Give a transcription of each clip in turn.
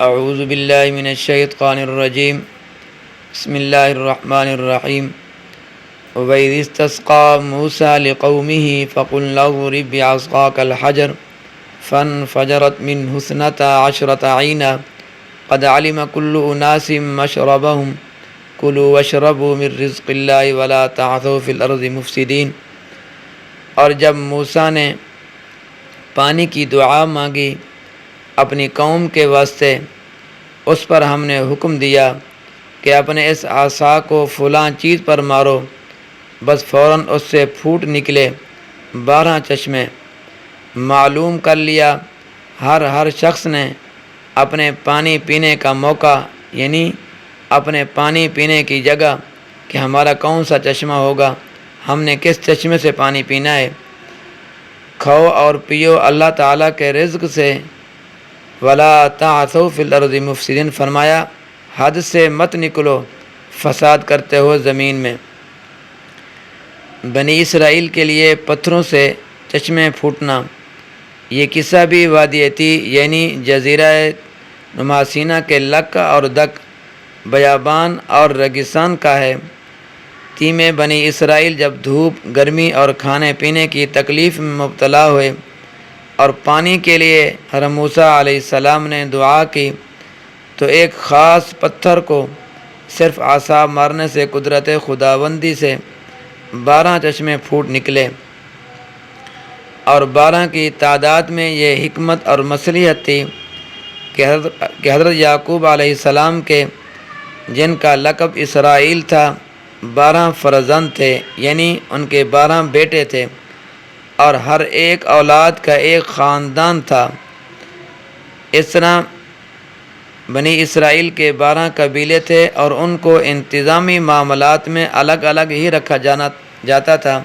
اعوذ باللہ من الشیطان الرجیم بسم اللہ الرحمن الرحیم وَإِذِ اسْتَسْقَىٰ مُوسَىٰ لِقَوْمِهِ فَقُلْنَا اضْرِب بِّعَصَاكَ الْحَجَرَ فَانفَجَرَتْ مِنْهُ اثْنَتَا عَشْرَةَ عَيْنًا قَدْ عَلِمَ كُلُّ أُنَاسٍ مَّشْرَبَهُمْ كُلُوا وَاشْرَبُوا مِن رِّزْقِ اللَّهِ وَلَا تَعْثَوْا فِي الْأَرْضِ مُفْسِدِينَ۔ اور جب موسیٰ نے پانی کی دعا مانگی اپنی قوم کے واسطے، اس پر ہم نے حکم دیا کہ اپنے اس عصا کو فلاں چیز پر مارو، بس فوراً اس سے پھوٹ نکلے 12 چشمے۔ معلوم کر لیا ہر شخص نے اپنے پانی پینے کا موقع، یعنی اپنے پانی پینے کی جگہ، کہ ہمارا کون سا چشمہ ہوگا، ہم نے کس چشمے سے پانی پینا ہے۔ کھاؤ اور پیو اللہ تعالیٰ کے رزق سے، وَلَا تَعْثَوْا فِي الْأَرْضِ مُفْسِدِينَ، فرمایا حد سے مت نکلو فساد کرتے ہو زمین میں۔ بنی اسرائیل کے لیے پتھروں سے چشمے پھوٹنا، یہ قصہ بھی وادی عتی یعنی جزیرہ نما سینا کے لک اور دک، بیابان اور ریگستان کا ہے۔ میں بنی اسرائیل جب دھوپ، گرمی اور کھانے پینے کی تکلیف میں مبتلا ہوئے اور پانی کے لیے حضرت موسیٰ علیہ السلام نے دعا کی، تو ایک خاص پتھر کو صرف عصا مارنے سے قدرت خداوندی سے 12 چشمے پھوٹ نکلے، اور 12 کی تعداد میں یہ حکمت اور مصلحت تھی کہ حضرت یعقوب علیہ السلام کے، جن کا لقب اسرائیل تھا، 12 فرزند تھے، یعنی ان کے 12 بیٹے تھے، اور ہر ایک اولاد کا ایک خاندان تھا۔ اس طرح بنی اسرائیل کے 12 قبیلے تھے اور ان کو انتظامی معاملات میں الگ الگ ہی رکھا جاتا تھا،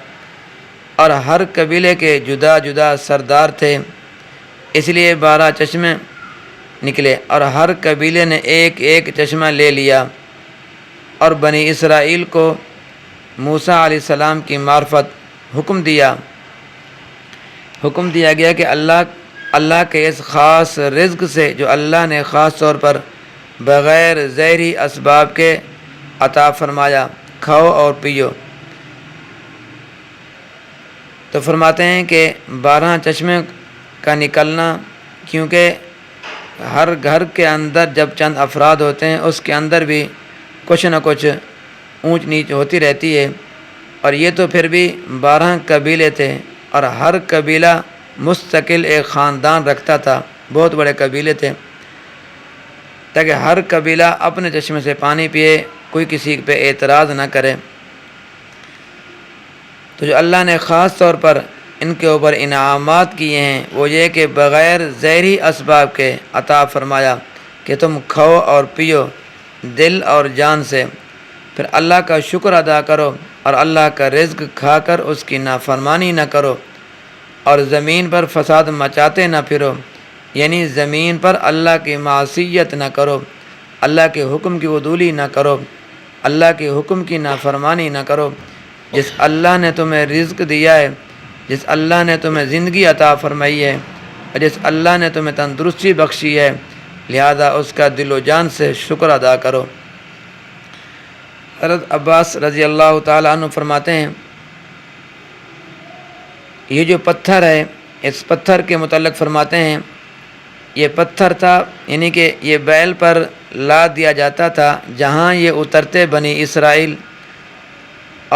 اور ہر قبیلے کے جدا جدا سردار تھے، اس لیے 12 چشمے نکلے، اور ہر قبیلے نے ایک ایک چشمہ لے لیا۔ اور بنی اسرائیل کو موسیٰ علیہ السلام کی معرفت حکم دیا گیا کہ اللہ کے اس خاص رزق سے جو اللہ نے خاص طور پر بغیر ظاہری اسباب کے عطا فرمایا، کھاؤ اور پیو۔ تو فرماتے ہیں کہ 12 چشمے کا نکلنا، کیونکہ ہر گھر کے اندر جب چند افراد ہوتے ہیں، اس کے اندر بھی کچھ نہ کچھ اونچ نیچ ہوتی رہتی ہے، اور یہ تو پھر بھی 12 قبیلے تھے، اور ہر قبیلہ مستقل ایک خاندان رکھتا تھا، بہت بڑے قبیلے تھے، تاکہ ہر قبیلہ اپنے چشمے سے پانی پیے، کوئی کسی پہ اعتراض نہ کرے۔ تو جو اللہ نے خاص طور پر ان کے اوپر انعامات کیے ہیں، وہ یہ کہ بغیر ظاہری اسباب کے عطا فرمایا کہ تم کھاؤ اور پیو دل اور جان سے، پھر اللہ کا شکر ادا کرو اور اللہ کا رزق کھا کر اس کی نافرمانی نہ کرو، اور زمین پر فساد مچاتے نہ پھرو، یعنی زمین پر اللہ کی معصیت نہ کرو، اللہ کے حکم کی عدولی نہ کرو، اللہ کے حکم کی نافرمانی نہ کرو۔ جس اللہ نے تمہیں رزق دیا ہے، جس اللہ نے تمہیں زندگی عطا فرمائی ہے، اور جس اللہ نے تمہیں تندرستی بخشی ہے، لہذا اس کا دل و جان سے شکر ادا کرو۔ حضرت عباس رضی اللہ تعالیٰ عنہ فرماتے ہیں، یہ جو پتھر ہے، اس پتھر کے متعلق فرماتے ہیں، یہ پتھر تھا، یعنی کہ یہ بیل پر لاد دیا جاتا تھا، جہاں یہ اترتے بنی اسرائیل،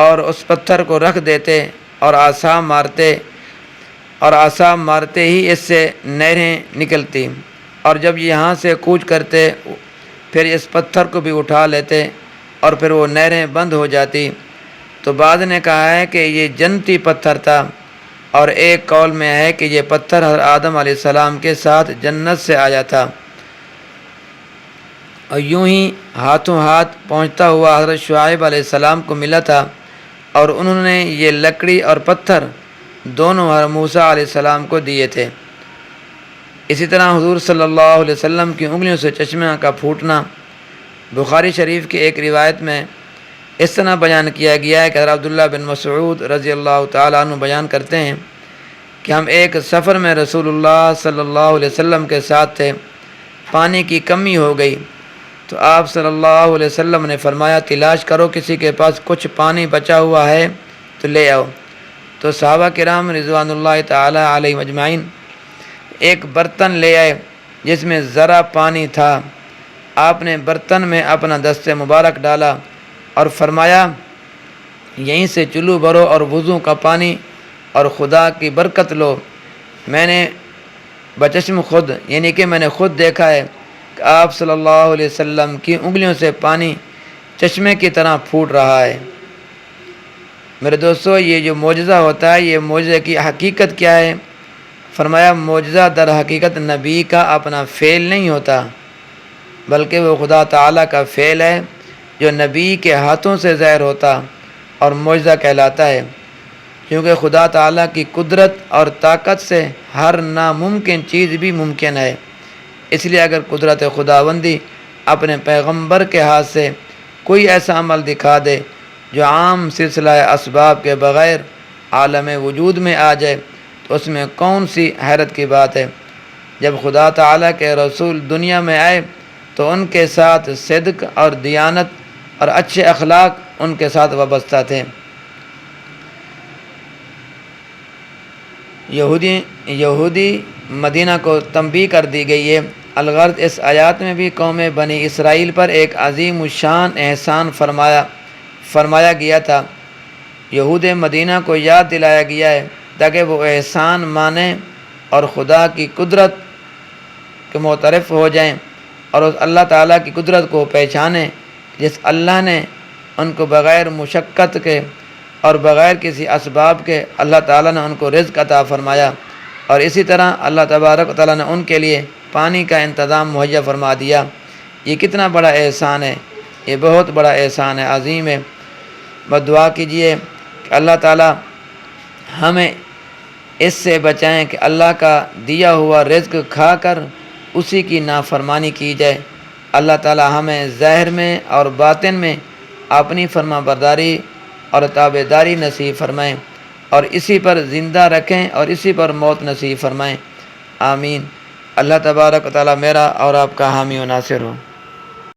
اور اس پتھر کو رکھ دیتے اور عصا مارتے ہی اس سے نہریں نکلتی، اور جب یہاں سے کوچ کرتے پھر اس پتھر کو بھی اٹھا لیتے اور پھر وہ نہریں بند ہو جاتی۔ تو بعض نے کہا ہے کہ یہ جنتی پتھر تھا، اور ایک قول میں ہے کہ یہ پتھر حضرت آدم علیہ السلام کے ساتھ جنت سے آیا تھا، اور یوں ہی ہاتھوں ہاتھ پہنچتا ہوا حضرت شعیب علیہ السلام کو ملا تھا، اور انہوں نے یہ لکڑی اور پتھر دونوں حضرت موسیٰ علیہ السلام کو دیے تھے۔ اسی طرح حضور صلی اللہ علیہ وسلم کی انگلیوں سے چشمہ کا پھوٹنا، بخاری شریف کی ایک روایت میں اس طرح بیان کیا گیا ہے کہ حضرت عبداللہ بن مسعود رضی اللہ تعالیٰ عنہ بیان کرتے ہیں کہ ہم ایک سفر میں رسول اللہ صلی اللہ علیہ وسلم کے ساتھ تھے، پانی کی کمی ہو گئی تو آپ صلی اللہ علیہ وسلم نے فرمایا تلاش کرو کسی کے پاس کچھ پانی بچا ہوا ہے تو لے آؤ۔ تو صحابہ کرام رضوان اللہ تعالی علیہ اجمعین ایک برتن لے آئے جس میں ذرا پانی تھا۔ آپ نے برتن میں اپنا دست مبارک ڈالا اور فرمایا یہیں سے چلو بھرو اور وضو کا پانی اور خدا کی برکت لو۔ میں نے بچشم خود یعنی کہ میں نے خود دیکھا ہے کہ آپ صلی اللہ علیہ وسلم کی انگلیوں سے پانی چشمے کی طرح پھوٹ رہا ہے۔ میرے دوستو، یہ جو معجزہ ہوتا ہے یہ معجزے کی حقیقت کیا ہے؟ فرمایا معجزہ در حقیقت نبی کا اپنا فعل نہیں ہوتا بلکہ وہ خدا تعالیٰ کا فعل ہے جو نبی کے ہاتھوں سے ظاہر ہوتا اور معجزہ کہلاتا ہے، کیونکہ خدا تعالیٰ کی قدرت اور طاقت سے ہر ناممکن چیز بھی ممکن ہے۔ اس لیے اگر قدرت خداوندی اپنے پیغمبر کے ہاتھ سے کوئی ایسا عمل دکھا دے جو عام سلسلہ اسباب کے بغیر عالم وجود میں آ جائے تو اس میں کون سی حیرت کی بات ہے؟ جب خدا تعالیٰ کے رسول دنیا میں آئے تو ان کے ساتھ صدق اور دیانت اور اچھے اخلاق ان کے ساتھ وابستہ تھے۔ یہودی مدینہ کو تنبیہ کر دی گئی ہے۔ الغرض اس آیات میں بھی قوم بنی اسرائیل پر ایک عظیم الشان احسان فرمایا گیا تھا۔ یہود مدینہ کو یاد دلایا گیا ہے تاکہ وہ احسان مانیں اور خدا کی قدرت کے معترف ہو جائیں اور اس اللہ تعالیٰ کی قدرت کو پہچانیں جس اللہ نے ان کو بغیر مشقت کے اور بغیر کسی اسباب کے اللہ تعالیٰ نے ان کو رزق عطا فرمایا، اور اسی طرح اللہ تبارک و تعالیٰ نے ان کے لیے پانی کا انتظام مہیا فرما دیا۔ یہ کتنا بڑا احسان ہے، یہ بہت بڑا احسان ہے، عظیم ہے۔ بس دعا کیجئے کہ اللہ تعالیٰ ہمیں اس سے بچائیں کہ اللہ کا دیا ہوا رزق کھا کر اسی کی نافرمانی کی جائے۔ اللہ تعالیٰ ہمیں ظاہر میں اور باطن میں اپنی فرما برداری اور تابعداری نصیب فرمائیں اور اسی پر زندہ رکھیں اور اسی پر موت نصیب فرمائیں، آمین۔ اللہ تبارک و تعالیٰ میرا اور آپ کا حامی و ناصر ہو۔